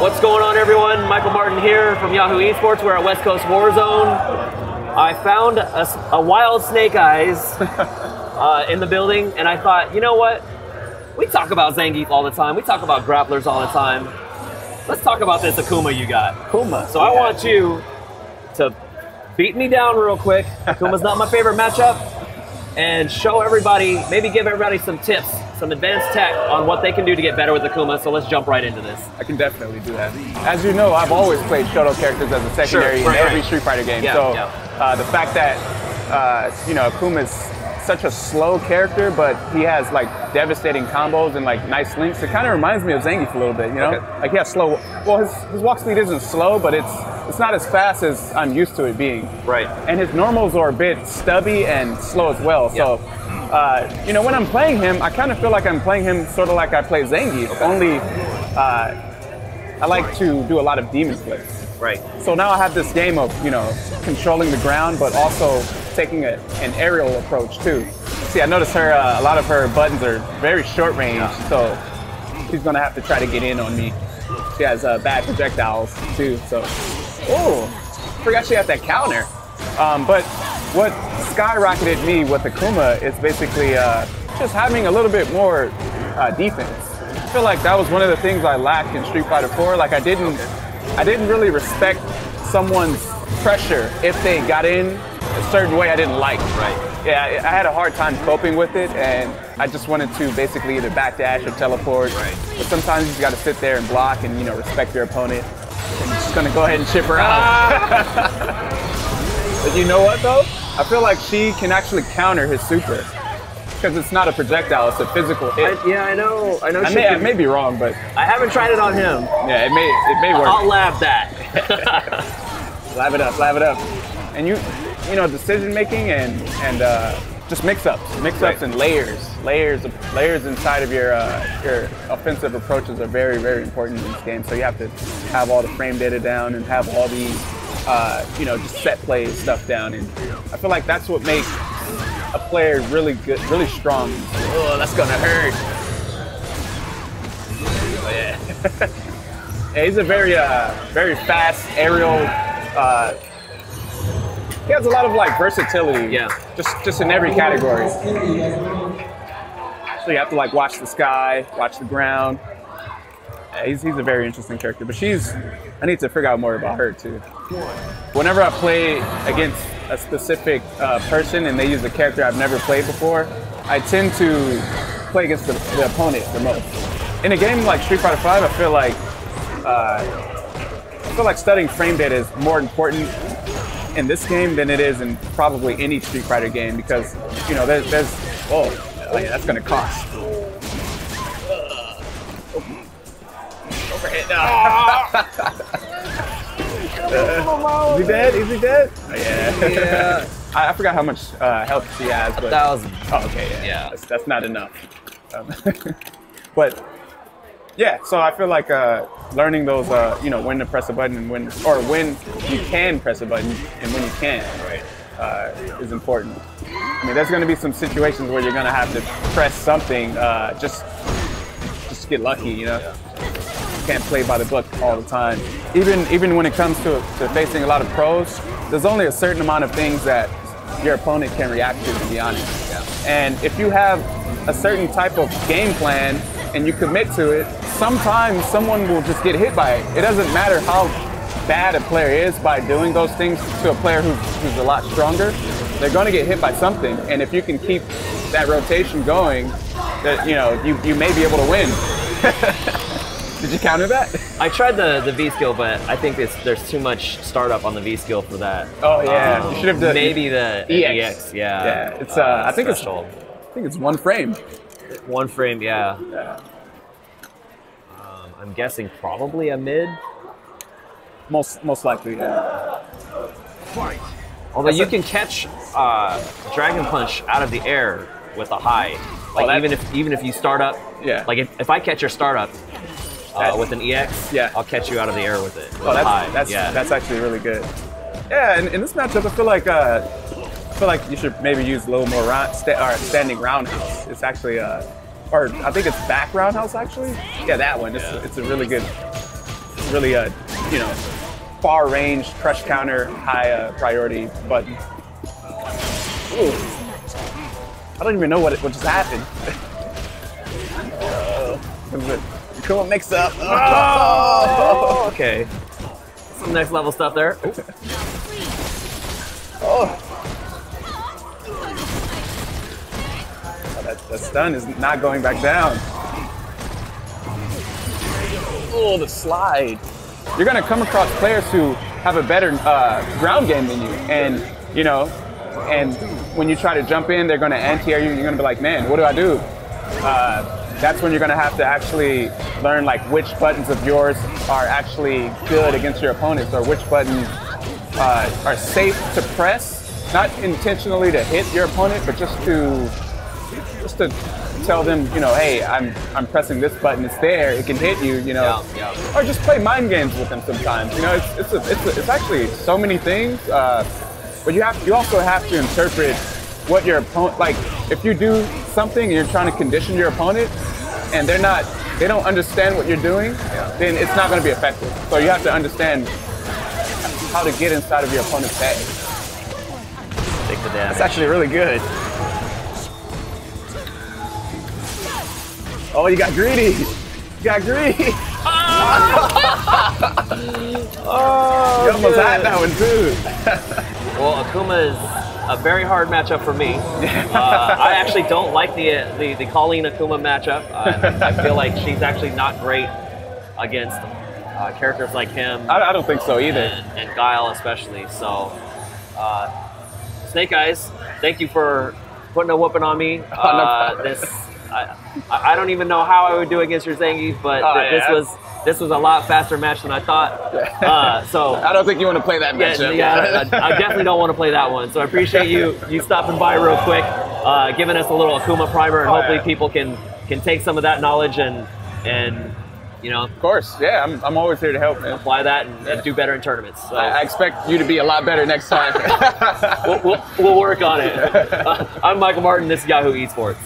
What's going on, everyone? Michael Martin here from Yahoo Esports. We're at West Coast Warzone. I found a wild Snake Eyez in the building, and I thought, you know what? We talk about Zangief all the time. We talk about grapplers all the time. Let's talk about this Akuma you got. Akuma. So I want you to beat me down real quick. Akuma's not my favorite matchup. And show everybody, maybe give everybody some tips, some advanced tech on what they can do to get better with Akuma. So let's jump right into this. I can definitely do that. As you know, I've always played Shoto characters as a secondary in every Street Fighter game. The fact that you know, Akuma is such a slow character, but he has like devastating combos and like nice links. It kind of reminds me of Zangief a little bit, you know? Like he has slow. Well, his walk speed isn't slow, but it's not as fast as I'm used to it being. Right. And his normals are a bit stubby and slow as well. So, you know, when I'm playing him, I kind of feel like I'm playing him sort of like I play Zangief. Only I like to do a lot of demon flips. Right. So now I have this game of, you know, controlling the ground, but also taking an aerial approach too. See, I noticed her, a lot of her buttons are very short range, so she's gonna have to try to get in on me. She has bad projectiles too, so. Oh, forgot she had that counter. But what skyrocketed me with Akuma is basically just having a little bit more defense. I feel like that was one of the things I lacked in Street Fighter 4. Like I didn't really respect someone's pressure if they got in a certain way I didn't like. Right. Yeah, I had a hard time coping with it, and I just wanted to basically either backdash or teleport. Right. But sometimes you just got to sit there and block and, you know, respect your opponent. I'm just gonna go ahead and chip her out. But you know what though? I feel like she can actually counter his super. Because it's not a projectile, it's a physical hit. I know. I may be wrong, but I haven't tried it on him. Yeah, it may work. I'll lab that. Lab it up. And you know, decision making and just mix-ups and layers inside of your offensive approaches are very, very important in this game. So you have to have all the frame data down and have all the you know, just set play stuff down. And I feel like that's what makes a player really good, really strong. Oh, that's gonna hurt. Oh, yeah. Yeah, he's a very fast aerial. He has a lot of like versatility. Yeah. Just in every category. So you have to like watch the sky, watch the ground. Yeah, he's a very interesting character. But I need to figure out more about her too. Whenever I play against a specific person and they use a character I've never played before, I tend to play against the opponent the most. In a game like Street Fighter 5, I feel like studying frame data is more important in this game than it is in probably any Street Fighter game, because, you know, there's oh yeah, that's gonna cost. Overhead. Is he dead? Is he dead? Oh, yeah. I forgot how much health she has. But 1,000. Oh, okay. Yeah. That's not enough. But yeah, so I feel like learning those, you know, when to press a button and when you can press a button and when you can't, is important. I mean, there's going to be some situations where you're going to have to press something just to get lucky, you know. Can't play by the book all the time. Even when it comes to facing a lot of pros, there's only a certain amount of things that your opponent can react to be honest. And if you have a certain type of game plan and you commit to it, sometimes someone will just get hit by it. It doesn't matter how bad a player is by doing those things to a player who's a lot stronger. They're going to get hit by something, and if you can keep that rotation going, that, you know, you may be able to win. Did you counter that? I tried the V skill, but I think there's too much startup on the V skill for that. Oh yeah, you should have done maybe the EX. Yeah, it's I think it's one frame. One frame, yeah. I'm guessing probably a mid. Most likely, yeah. Although you can catch Dragon Punch out of the air with a high, like even if you start up. Yeah. Like if I catch your startup. With an EX, yeah, I'll catch you out of the air with it. Oh, that's actually really good. Yeah, and in this matchup, I feel like you should maybe use a little more standing roundhouse. It's actually or I think it's back roundhouse actually. Yeah, that one. It's a really good really a, you know, far range crush counter, high priority button. Ooh. I don't even know what just happened. Come on, mix up. Oh, okay. Some next level stuff there. Oh. That stun is not going back down. Oh, the slide. You're going to come across players who have a better ground game than you. And, you know, and when you try to jump in, they're going to anti-air you. You're going to be like, man, what do I do? That's when you're going to have to actually learn like which buttons of yours are actually good against your opponents, or which buttons are safe to press, not intentionally to hit your opponent, but just to tell them, you know, hey, I'm pressing this button, it's there, it can hit you, you know, or just play mind games with them sometimes. You know, it's actually so many things, but you also have to interpret what your opponent, like if you do something and you're trying to condition your opponent and they don't understand what you're doing, then it's not going to be effective. So you have to understand how to get inside of your opponent's head. Take the damage. It's actually really good. Oh, you got greedy. You got greedy. Oh, you almost had that one too. Well, Akuma is a very hard matchup for me. I actually don't like the Colleen Akuma matchup. I feel like she's actually not great against characters like him. I don't think so either. And Guile especially. So, Snake Eyes, thank you for putting a whooping on me. I don't even know how I would do against your Zangief, but this was a lot faster match than I thought. So I don't think you want to play that matchup. Yeah, I definitely don't want to play that one. So I appreciate you stopping by real quick, giving us a little Akuma primer, and hopefully people can take some of that knowledge and you know. Of course, yeah, I'm always here to help, man. Apply that and do better in tournaments. So. I expect you to be a lot better next time. we'll work on it. I'm Michael Martin. This is Yahoo Esports.